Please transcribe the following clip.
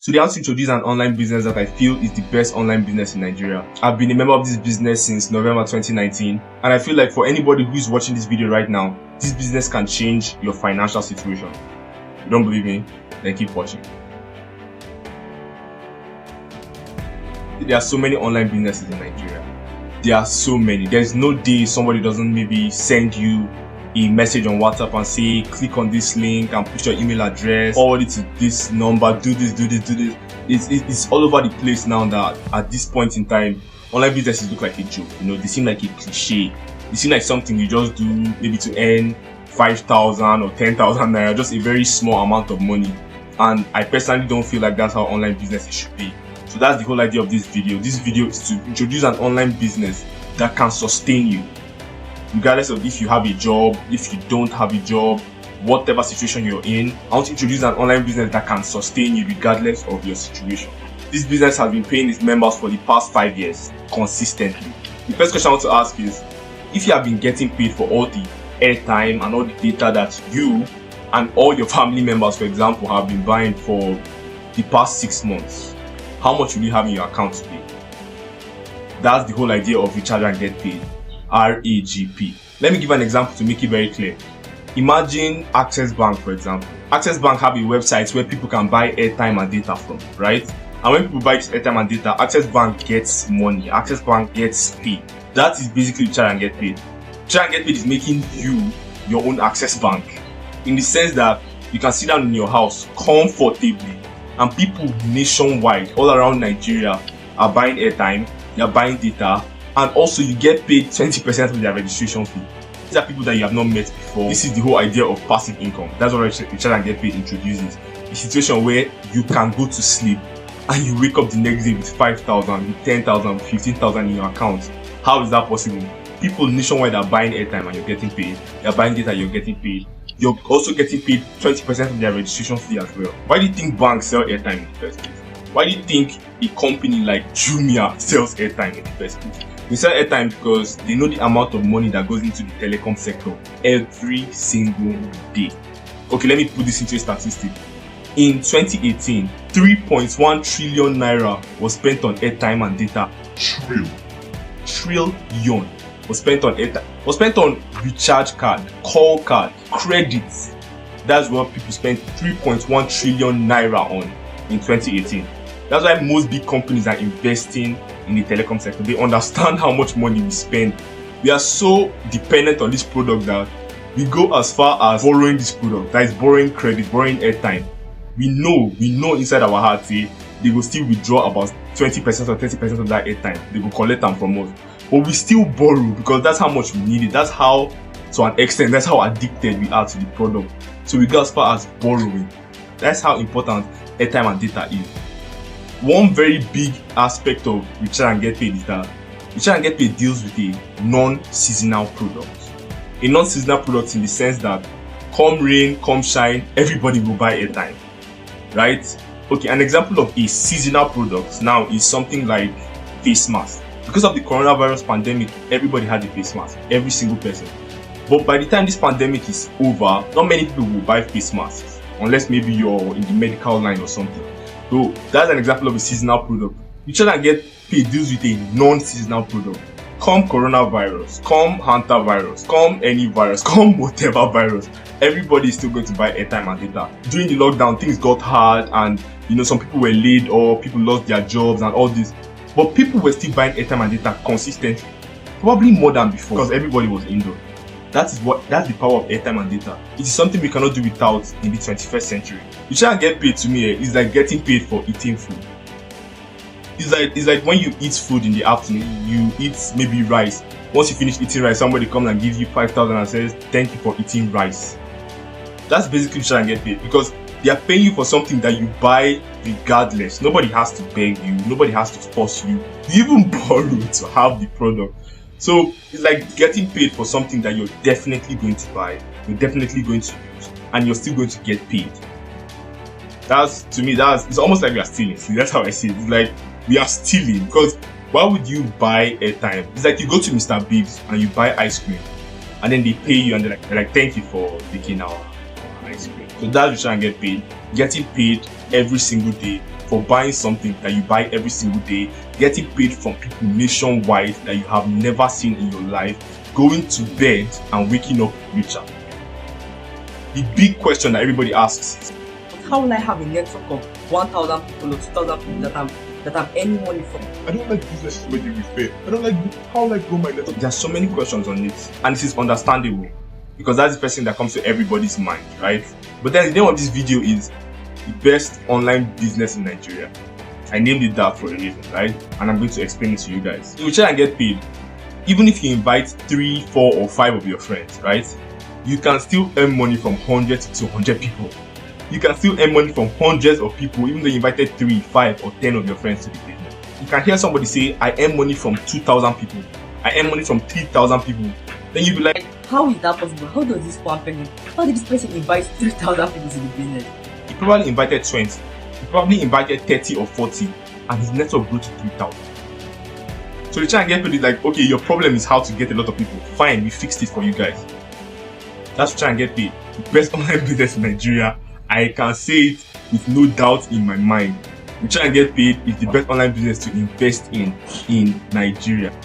Today I want to introduce an online business that I feel is the best online business in Nigeria. I've been a member of this business since November 2019, and I feel like for anybody who is watching this video right now, this business can change your financial situation. If you don't believe me, then keep watching. There are so many online businesses in Nigeria. There are so many. There's no day somebody doesn't maybe send you a message on WhatsApp and say, click on this link and put your email address, forward it to this number, do this. It's all over the place now that at this point in time, online businesses look like a joke. They seem like a cliche. They seem like something you just do maybe to earn 5,000 or 10,000 naira, just a very small amount of money. And I personally don't feel like that's how online businesses should be. So that's the whole idea of this video. This video is to introduce an online business that can sustain you, regardless of if you have a job, if you don't have a job, whatever situation you're in. I want to introduce an online business that can sustain you regardless of your situation. This business has been paying its members for the past 5 years consistently. The first question I want to ask is, if you have been getting paid for all the airtime and all the data that you and all your family members, for example, have been buying for the past 6 months, how much will you have in your account today? That's the whole idea of recharge and get paid. RAGP. Let me give an example to make it very clear. Imagine Access Bank, for example. Access Bank have a website where people can buy airtime and data from, right? And when people buy this airtime and data, Access Bank gets money. Access Bank gets paid. That is basically recharge and get paid. Recharge and get paid is making you your own Access Bank, in the sense that you can sit down in your house comfortably and people nationwide, all around Nigeria, are buying airtime, they are buying data, and also you get paid 20% of their registration fee. These are people that you have not met before. This is the whole idea of passive income. That's what recharge and get paid introduces. A situation where you can go to sleep and you wake up the next day with 5,000, with 10,000, 15,000 in your account. How is that possible? People nationwide are buying airtime and you're getting paid. They're buying data, you're getting paid. You're also getting paid 20% of their registration fee as well. Why do you think banks sell airtime in the first place? Why do you think a company like Jumia sells airtime in the first place? They sell airtime because they know the amount of money that goes into the telecom sector every single day. Okay, let me put this into a statistic. In 2018, 3.1 trillion naira was spent on airtime and data. Trillion was spent on airtime. Was spent on recharge card, call card, credits. That's what people spent 3.1 trillion naira on in 2018. That's why most big companies are investing in the telecom sector. They understand how much money we spend. We are so dependent on this product that we go as far as borrowing this product. That is borrowing credit, borrowing airtime. We know inside our hearts, they will still withdraw about 20% or 30% of that airtime. They will collect them from us. But we still borrow because that's how much we need it. That's how, to an extent, that's how addicted we are to the product. So we go as far as borrowing. That's how important airtime and data is. One very big aspect of recharge and get paid is that recharge and get paid deals with a non-seasonal product. A non-seasonal product in the sense that come rain, come shine, everybody will buy airtime, right? Okay, an example of a seasonal product now is something like face mask. Because of the coronavirus pandemic, everybody had a face mask, every single person. But by the time this pandemic is over, not many people will buy face masks, unless maybe you're in the medical line or something. So that's an example of a seasonal product. Recharge and get paid deals with a non-seasonal product. Come coronavirus, come hantavirus, come any virus, come whatever virus, everybody is still going to buy airtime and data. During the lockdown, things got hard and some people were laid off, people lost their jobs and all this. But people were still buying airtime and data consistently, probably more than before, because everybody was indoors. That's the power of airtime and data. It is something we cannot do without in the 21st century. Recharge and get paid to me is like getting paid for eating food. It's like when you eat food in the afternoon, you eat maybe rice. Once you finish eating rice, somebody comes and gives you 5,000 and says, thank you for eating rice. That's basically recharge and get paid, because they are paying you for something that you buy regardless. Nobody has to beg you. Nobody has to force you. You even borrow to have the product. So it's like getting paid for something that you're definitely going to buy, you're definitely going to use, and you're still going to get paid. To me, it's almost like we are stealing. See, that's how I see it. It's like we are stealing, because why would you buy airtime? It's like you go to Mr. Biggs and you buy ice cream, and then they pay you and they're like thank you for taking our ice cream. So that's recharge and get paid. getting paid every single day for buying something that you buy every single day, getting paid from people nationwide that you have never seen in your life, going to bed and waking up richer. The big question that everybody asks is, how will I have a network of 1,000 people or 2,000 people that I'm earning money from? I don't like businesses where they refer. I don't like how will I grow my network. There's so many questions on it, and this is understandable because that's the first thing that comes to everybody's mind, right? But then the name of this video is the best online business in Nigeria. I named it that for a reason, right? And I'm going to explain it to you guys. You try and get paid. Even if you invite 3, 4, or 5 of your friends, right? You can still earn money from 100 to 100 people. You can still earn money from hundreds of people, even though you invited 3, 5, or 10 of your friends to the business. You can hear somebody say, I earn money from 2,000 people. I earn money from 3,000 people. Then you'll be like, how is that possible? How does this one person, how did this person invite 3,000 people to the business? He probably invited 20. He probably invited 30 or 40, and his network grew to 3,000. So you try and get paid, like, okay, your problem is how to get a lot of people. Fine, we fixed it for you guys. That's try and get paid. The best online business in Nigeria. I can say it with no doubt in my mind. We try and get paid is the best online business to invest in Nigeria.